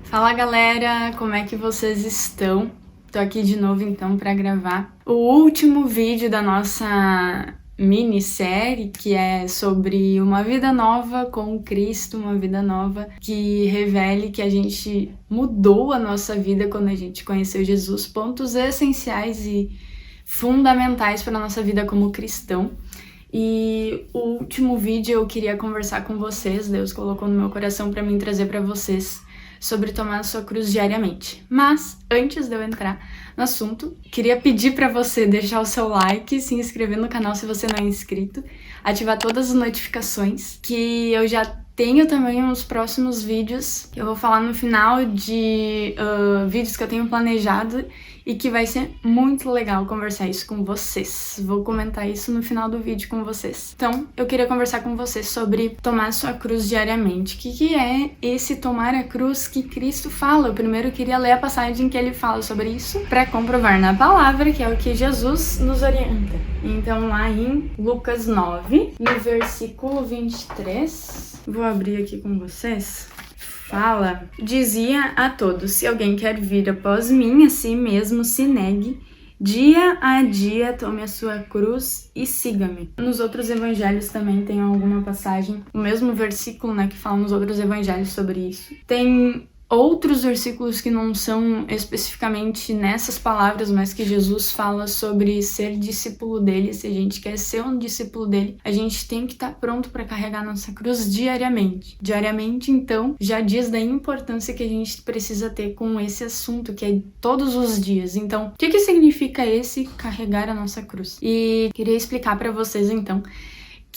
Fala galera, como é que vocês estão? Tô aqui de novo então para gravar o último vídeo da nossa minissérie, que é sobre uma vida nova com Cristo, uma vida nova que revele que a gente mudou a nossa vida quando a gente conheceu Jesus, pontos essenciais e fundamentais para a nossa vida como cristão. E o último vídeo eu queria conversar com vocês, Deus colocou no meu coração para mim trazer para vocês sobre tomar a sua cruz diariamente. Mas, antes de eu entrar no assunto, queria pedir para você deixar o seu like, se inscrever no canal se você não é inscrito, ativar todas as notificações, que eu já tenho também uns próximos vídeos que eu vou falar no final de vídeos que eu tenho planejado e que vai ser muito legal conversar isso com vocês. Vou comentar isso no final do vídeo com vocês. Então, eu queria conversar com vocês sobre tomar sua cruz diariamente. O que é esse tomar a cruz que Cristo fala? Eu primeiro queria ler a passagem que ele fala sobre isso para comprovar na palavra, que é o que Jesus nos orienta. Então, lá em Lucas 9, no versículo 23, vou abrir aqui com vocês. Fala, dizia a todos, se alguém quer vir após mim, a si mesmo se negue, dia a dia tome a sua cruz e siga-me. Nos outros evangelhos também tem alguma passagem, o mesmo versículo, né, que fala nos outros evangelhos sobre isso. Tem outros versículos que não são especificamente nessas palavras, mas que Jesus fala sobre ser discípulo dele. Se a gente quer ser um discípulo dele, a gente tem que estar pronto para carregar nossa cruz diariamente. Diariamente, então, já diz da importância que a gente precisa ter com esse assunto, que é todos os dias. Então, o que significa esse carregar a nossa cruz? E queria explicar para vocês, então,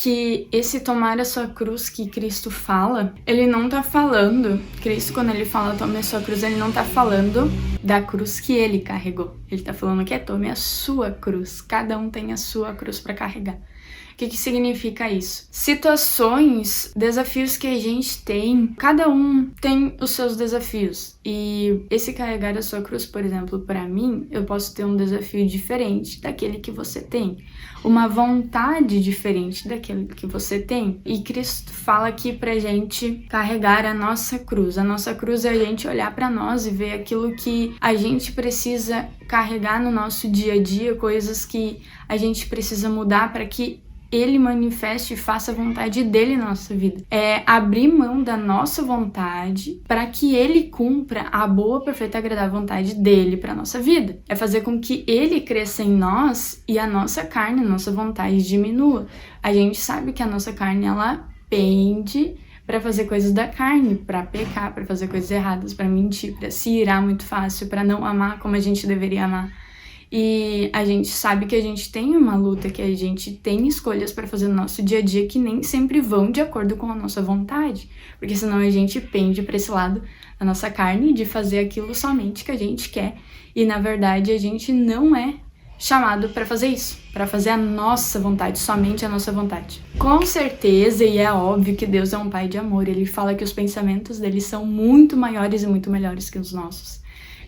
que esse tomar a sua cruz que Cristo fala, ele não tá falando, Cristo quando ele fala tome a sua cruz, ele não tá falando da cruz que ele carregou. Ele tá falando que é tome a sua cruz, cada um tem a sua cruz para carregar. O que significa isso? Situações, desafios que a gente tem, cada um tem os seus desafios. E esse carregar a sua cruz, por exemplo, para mim, eu posso ter um desafio diferente daquele que você tem. Uma vontade diferente daquele que você tem. E Cristo fala aqui pra gente carregar a nossa cruz. A nossa cruz é a gente olhar pra nós e ver aquilo que a gente precisa carregar no nosso dia a dia, coisas que a gente precisa mudar para que ele manifeste e faça a vontade dele na nossa vida. É abrir mão da nossa vontade para que ele cumpra a boa, perfeita e agradável vontade dele para nossa vida. É fazer com que ele cresça em nós e a nossa carne, a nossa vontade diminua. A gente sabe que a nossa carne, ela pende para fazer coisas da carne, para pecar, para fazer coisas erradas, para mentir, para se irar muito fácil, para não amar como a gente deveria amar. E a gente sabe que a gente tem uma luta, que a gente tem escolhas para fazer no nosso dia a dia que nem sempre vão de acordo com a nossa vontade, porque senão a gente pende para esse lado da nossa carne de fazer aquilo somente que a gente quer, e na verdade a gente não é chamado para fazer isso, para fazer a nossa vontade, somente a nossa vontade. Com certeza, e é óbvio que Deus é um pai de amor, ele fala que os pensamentos dele são muito maiores e muito melhores que os nossos.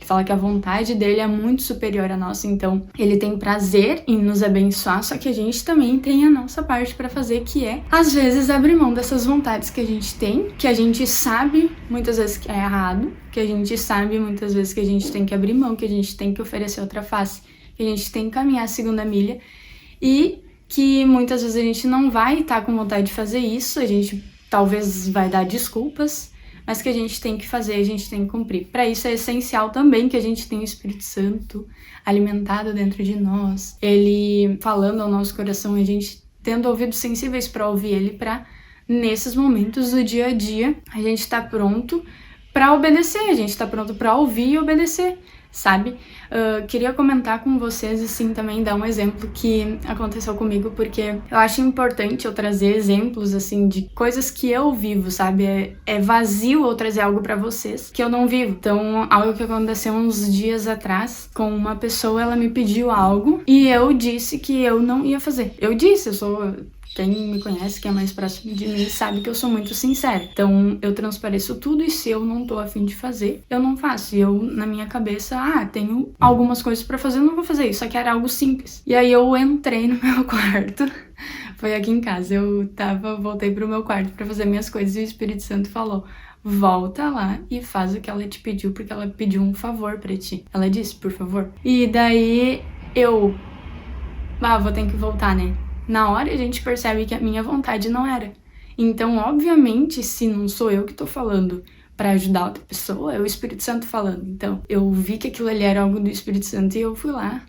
Fala que a vontade dele é muito superior à nossa, então ele tem prazer em nos abençoar, só que a gente também tem a nossa parte para fazer, que é, às vezes, abrir mão dessas vontades que a gente tem, que a gente sabe muitas vezes que é errado, que a gente sabe muitas vezes que a gente tem que abrir mão, que a gente tem que oferecer outra face, que a gente tem que caminhar a segunda milha, e que muitas vezes a gente não vai estar com vontade de fazer isso, a gente talvez vai dar desculpas, mas que a gente tem que fazer, a gente tem que cumprir. Para isso é essencial também que a gente tenha o Espírito Santo alimentado dentro de nós, ele falando ao nosso coração, a gente tendo ouvidos sensíveis para ouvir ele, para nesses momentos do dia a dia a gente tá pronto para obedecer, a gente tá pronto para ouvir e obedecer, sabe? Queria comentar com vocês, assim, também dar um exemplo que aconteceu comigo, porque eu acho importante eu trazer exemplos, assim, de coisas que eu vivo, sabe? É vazio eu trazer algo pra vocês que eu não vivo. Então, algo que aconteceu uns dias atrás com uma pessoa, ela me pediu algo e eu disse que eu não ia fazer. Quem me conhece, que é mais próximo de mim, sabe que eu sou muito sincera. Então, eu transpareço tudo e se eu não tô a fim de fazer, eu não faço. E eu, na minha cabeça, tenho algumas coisas pra fazer, eu não vou fazer isso. Só que era algo simples. E aí eu entrei no meu quarto, foi aqui em casa, voltei pro meu quarto pra fazer minhas coisas e o Espírito Santo falou: volta lá e faz o que ela te pediu, porque ela pediu um favor pra ti. Ela disse, por favor. E daí eu, vou ter que voltar, né? Na hora a gente percebe que a minha vontade não era. Então, obviamente, se não sou eu que tô falando pra ajudar outra pessoa, é o Espírito Santo falando. Então, eu vi que aquilo ali era algo do Espírito Santo e eu fui lá,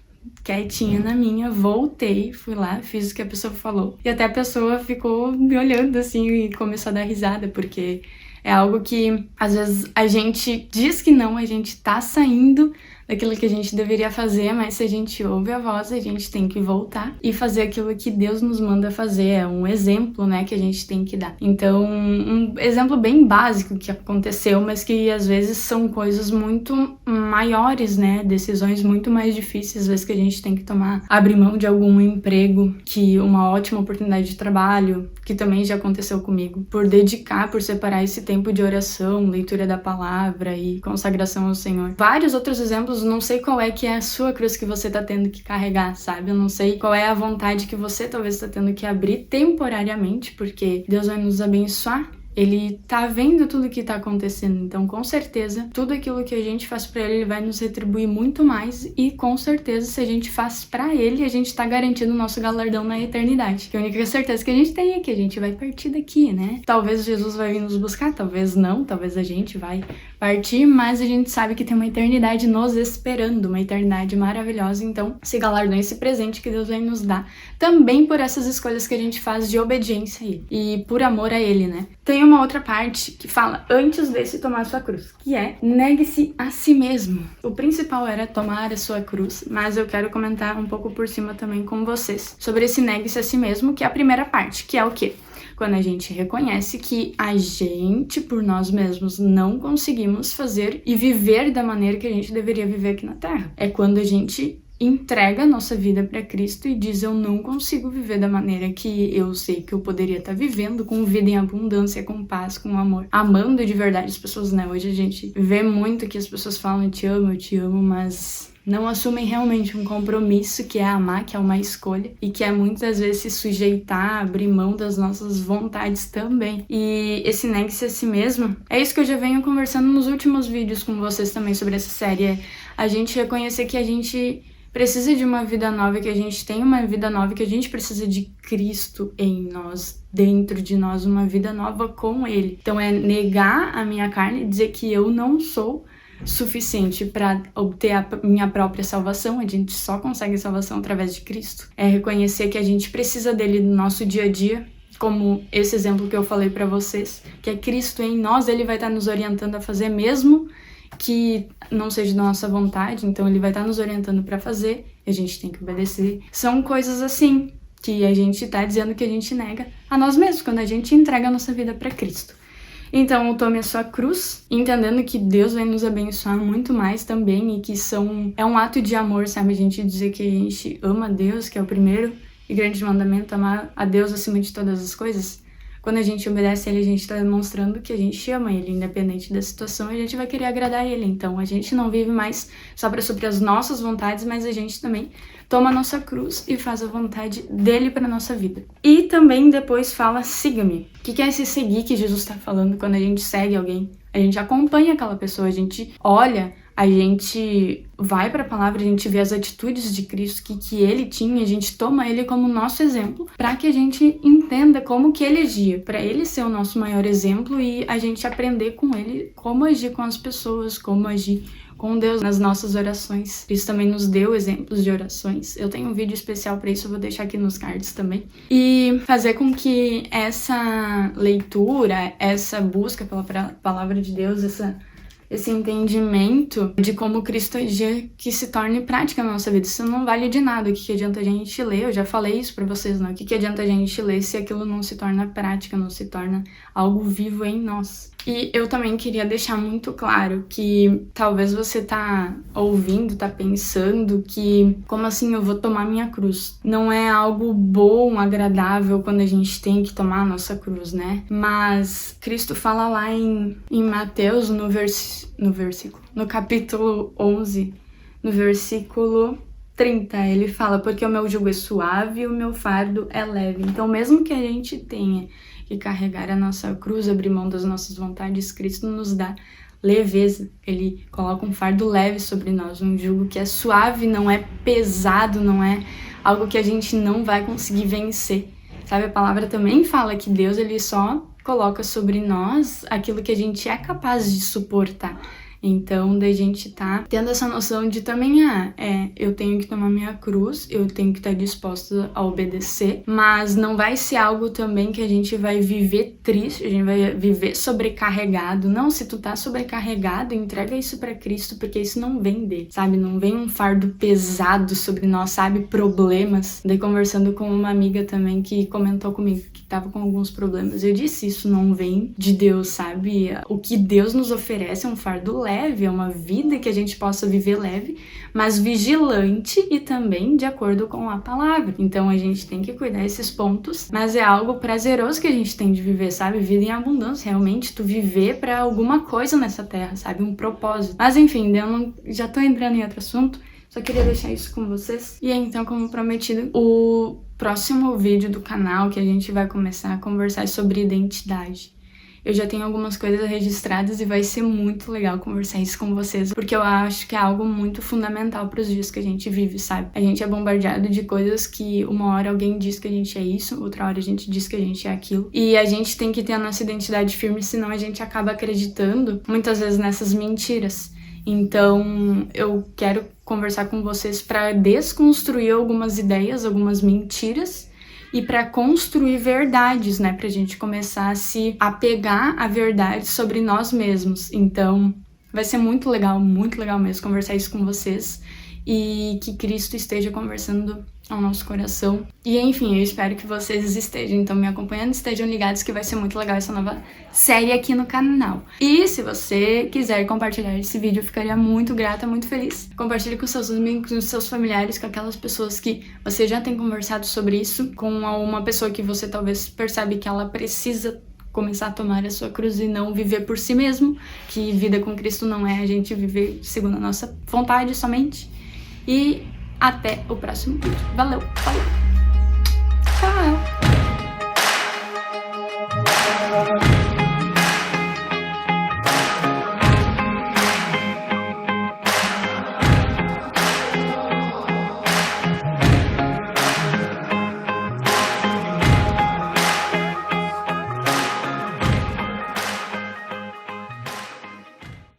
quietinha na minha, voltei, fui lá, fiz o que a pessoa falou. E até a pessoa ficou me olhando assim e começou a dar risada, porque é algo que às vezes a gente diz que não, a gente tá saindo daquilo que a gente deveria fazer, mas se a gente ouve a voz, a gente tem que voltar e fazer aquilo que Deus nos manda fazer. É um exemplo, né, que a gente tem que dar. Então, um exemplo bem básico que aconteceu, mas que às vezes são coisas muito maiores, né, decisões muito mais difíceis, às vezes que a gente tem que tomar, abrir mão de algum emprego, que uma ótima oportunidade de trabalho, que também já aconteceu comigo, por dedicar, por separar esse tempo de oração, leitura da palavra e consagração ao Senhor. Vários outros exemplos, não sei qual é que é a sua cruz que você tá tendo que carregar, sabe? Eu não sei qual é a vontade que você talvez tá tendo que abrir temporariamente, porque Deus vai nos abençoar. Ele tá vendo tudo que tá acontecendo, então com certeza tudo aquilo que a gente faz pra ele vai nos retribuir muito mais e com certeza se a gente faz pra ele, a gente tá garantindo o nosso galardão na eternidade. Que a única certeza que a gente tem é que a gente vai partir daqui, né? Talvez Jesus vai vir nos buscar, talvez não, talvez a gente vai partir, mas a gente sabe que tem uma eternidade nos esperando, uma eternidade maravilhosa, então esse galardão, esse presente que Deus vai nos dar, também por essas escolhas que a gente faz de obediência a ele e por amor a ele, né? Tem uma outra parte que fala antes desse tomar a sua cruz, que é negue-se a si mesmo. O principal era tomar a sua cruz, mas eu quero comentar um pouco por cima também com vocês sobre esse negue-se a si mesmo, que é a primeira parte, que é o quê? Quando a gente reconhece que a gente, por nós mesmos, não conseguimos fazer e viver da maneira que a gente deveria viver aqui na Terra. É quando a gente entrega a nossa vida para Cristo e diz, eu não consigo viver da maneira que eu sei que eu poderia estar vivendo, com vida em abundância, com paz, com amor, amando de verdade as pessoas, né? Hoje a gente vê muito que as pessoas falam, eu te amo, mas não assumem realmente um compromisso que é amar, que é uma escolha e que é muitas vezes se sujeitar, abrir mão das nossas vontades também. E esse negue-se a si mesmo, é isso que eu já venho conversando nos últimos vídeos com vocês também sobre essa série, é a gente reconhecer que a gente precisa de uma vida nova, que a gente tem uma vida nova, que a gente precisa de Cristo em nós, dentro de nós, uma vida nova com Ele. Então é negar a minha carne e dizer que eu não sou suficiente para obter a minha própria salvação, a gente só consegue salvação através de Cristo. É reconhecer que a gente precisa dele no nosso dia a dia, como esse exemplo que eu falei para vocês, que é Cristo em nós, ele vai estar nos orientando a fazer mesmo que não seja da nossa vontade, então ele vai estar nos orientando para fazer, e a gente tem que obedecer. São coisas assim que a gente tá dizendo que a gente nega a nós mesmos, quando a gente entrega a nossa vida para Cristo. Então, tome a sua cruz, entendendo que Deus vai nos abençoar muito mais também, e que é um ato de amor, sabe? A gente dizer que a gente ama a Deus, que é o primeiro e grande mandamento, amar a Deus acima de todas as coisas. Quando a gente obedece a Ele, a gente está demonstrando que a gente ama Ele, independente da situação, e a gente vai querer agradar Ele. Então, a gente não vive mais só para suprir as nossas vontades, mas a gente também toma a nossa cruz e faz a vontade dele para nossa vida. E também depois fala, siga-me. O que é esse seguir que Jesus está falando quando a gente segue alguém? A gente acompanha aquela pessoa, a gente olha, a gente vai para a palavra, a gente vê as atitudes de Cristo que ele tinha, a gente toma ele como nosso exemplo para que a gente entenda como que ele agia, para ele ser o nosso maior exemplo e a gente aprender com ele como agir com as pessoas, como agir com Deus nas nossas orações. Isso também nos deu exemplos de orações. Eu tenho um vídeo especial para isso, eu vou deixar aqui nos cards também. E fazer com que essa leitura, essa busca pela palavra de Deus, esse entendimento de como Cristo agia, que se torne prática na nossa vida. Isso não vale de nada. O que adianta a gente ler? Eu já falei isso pra vocês, não? O que adianta a gente ler se aquilo não se torna prática, não se torna algo vivo em nós? E eu também queria deixar muito claro que talvez você tá ouvindo, tá pensando que, como assim eu vou tomar minha cruz? Não é algo bom, agradável quando a gente tem que tomar a nossa cruz, né? Mas Cristo fala lá em Mateus, no capítulo 11, no versículo 30, ele fala, porque o meu jugo é suave e o meu fardo é leve. Então, mesmo que a gente tenha que carregar a nossa cruz, abrir mão das nossas vontades, Cristo nos dá leveza. Ele coloca um fardo leve sobre nós, um jugo que é suave, não é pesado, não é algo que a gente não vai conseguir vencer. Sabe, a palavra também fala que Deus, ele só coloca sobre nós aquilo que a gente é capaz de suportar. Então, da gente tá tendo essa noção de também, eu tenho que tomar minha cruz, eu tenho que estar disposta a obedecer, mas não vai ser algo também que a gente vai viver triste, a gente vai viver sobrecarregado. Não, se tu tá sobrecarregado, entrega isso pra Cristo, porque isso não vem dele, sabe? Não vem um fardo pesado sobre nós, sabe? Problemas. Daí, conversando com uma amiga também que comentou comigo que tava com alguns problemas, eu disse, isso não vem de Deus, sabe? O que Deus nos oferece é um fardo leve, é uma vida que a gente possa viver leve, mas vigilante e também de acordo com a palavra. Então a gente tem que cuidar desses pontos, mas é algo prazeroso que a gente tem de viver, sabe? Vida em abundância, realmente tu viver pra alguma coisa nessa terra, sabe? Um propósito. Mas enfim, já tô entrando em outro assunto, só queria deixar isso com vocês. E então, como prometido, o próximo vídeo do canal que a gente vai começar a conversar sobre identidade. Eu já tenho algumas coisas registradas e vai ser muito legal conversar isso com vocês, porque eu acho que é algo muito fundamental para os dias que a gente vive, sabe? A gente é bombardeado de coisas que uma hora alguém diz que a gente é isso, outra hora a gente diz que a gente é aquilo. E a gente tem que ter a nossa identidade firme, senão a gente acaba acreditando muitas vezes nessas mentiras. Então, eu quero conversar com vocês para desconstruir algumas ideias, algumas mentiras, e para construir verdades, né? Pra gente começar a se apegar à verdade sobre nós mesmos. Então, vai ser muito legal mesmo conversar isso com vocês. E que Cristo esteja conversando ao nosso coração. E enfim, eu espero que vocês estejam então me acompanhando, estejam ligados que vai ser muito legal essa nova série aqui no canal. E se você quiser compartilhar esse vídeo, eu ficaria muito grata, muito feliz. Compartilhe com seus amigos, com seus familiares, com aquelas pessoas que você já tem conversado sobre isso, com uma pessoa que você talvez percebe que ela precisa começar a tomar a sua cruz e não viver por si mesmo, que vida com Cristo não é a gente viver segundo a nossa vontade somente. E até o próximo vídeo. Valeu, falou!